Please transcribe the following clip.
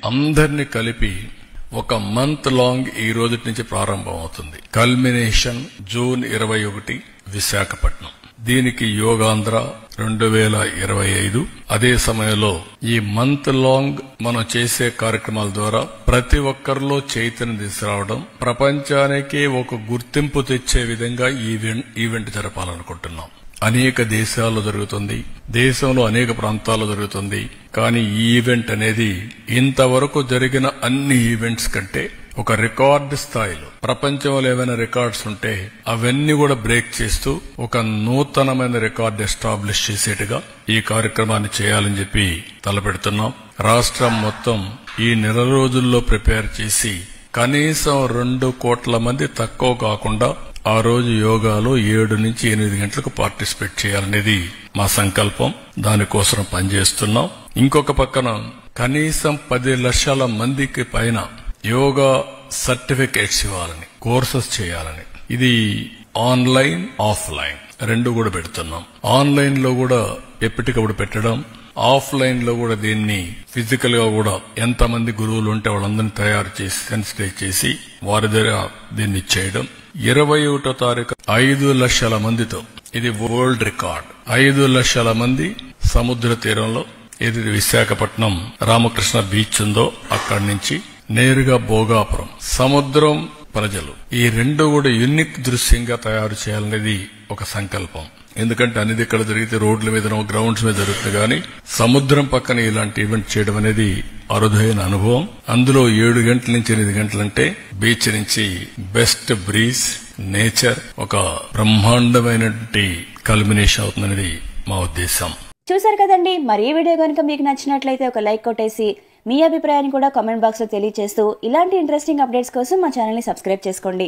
అందరినీ కలిపి ఒక మంత్ లాంగ్ ఈ రోజు నుంచి ప్రారంభం అవుతుంది. Culmination June 21 Visakhapatnam. దీనికి యోగాంధ్ర 2025. అదే సమయంలో ఈ మంత్ లాంగ్ మనం చేసే కార్యక్రమాల ద్వారా ప్రతి ఒక్కరిలో చైతన్యం తీసుకురావడం, ప్రపంచానికి ఒక గుర్తింపు తెచ్చే విధంగా ఈవెంట్ జరపాలనుకుంటున్నాం. అనేక దేశాల్లో జరుగుతుంది, దేశంలో అనేక ప్రాంతాల్లో జరుగుతుంది. కానీ ఈ ఈవెంట్ అనేది ఇంతవరకు జరిగిన అన్ని ఈవెంట్స్ కంటే ఒక రికార్డు స్థాయిలో, ప్రపంచంలో ఏమైనా రికార్డ్స్ ఉంటే అవన్నీ కూడా బ్రేక్ చేస్తూ ఒక నూతనమైన రికార్డు ఎస్టాబ్లిష్ చేసేట్టుగా ఈ కార్యక్రమాన్ని చేయాలని చెప్పి తలపెడుతున్నాం. రాష్ట్రం మొత్తం ఈ నెల రోజుల్లో ప్రిపేర్ చేసి కనీసం 2 కోట్ల మంది తక్కువ కాకుండా ఆ రోజు యోగాలో 7 నుంచి 8 గంటలకు పార్టిసిపేట్ చేయాలనేది మా సంకల్పం. దానికోసం పనిచేస్తున్నాం. ఇంకొక పక్కన కనీసం 10 లక్షల మందికి పైన యోగా సర్టిఫికేట్స్ ఇవ్వాలని, కోర్సెస్ చేయాలని. ఇది ఆన్లైన్, ఆఫ్లైన్ 2 కూడా పెడుతున్నాం. ఆన్లైన్ లో కూడా ఎప్పటికప్పుడు పెట్టడం, ఆఫ్లైన్ లో కూడా దీన్ని ఫిజికల్ గా కూడా ఎంతమంది గురువులు ఉంటే వాళ్ళందరినీ తయారు చేసి సెన్సిటైజ్ చేసి వారి దగ్గర దీన్ని చేయడం. 21వ తారీఖు 5 లక్షల మందితో, ఇది వరల్డ్ రికార్డ్. 5 లక్షల మంది సముద్ర తీరంలో, ఇది విశాఖపట్నం రామకృష్ణ బీచ్ ఉందో అక్కడి నుంచి నేరుగా భోగాపురం, సముద్రం ప్రజలు, ఈ 2 కూడా యూనిక్ దృశ్యంగా తయారు చేయాలనేది ఒక సంకల్పం. ఎందుకంటే అనేది ఇక్కడ జరిగితే రోడ్ల మీదనో గ్రౌండ్స్ మీద జరుగుతుంది, కానీ సముద్రం పక్కన ఇలాంటి ఈవెంట్ చేయడం అనేది అరుదైన అనుభవం. అందులో 7 గంటల నుంచి 8 గంటలంటే బీచ్ నుంచి బెస్ట్ బ్రీజ్, నేచర్, ఒక బ్రహ్మాండమైనటువంటి కల్మినేషన్ అవుతుందనేది మా ఉద్దేశం. చూసారు కదండి. మరి ఈ వీడియో కనుక మీకు నచ్చినట్లయితే ఒక లైక్ కొట్టేసి మీ అభిప్రాయాన్ని కూడా కామెంట్ బాక్స్ లో తెలియజేస్తూ ఇలాంటి ఇంట్రెస్టింగ్ అప్డేట్స్ కోసం మా ఛానల్ ని సబ్స్క్రైబ్ చేసుకోండి.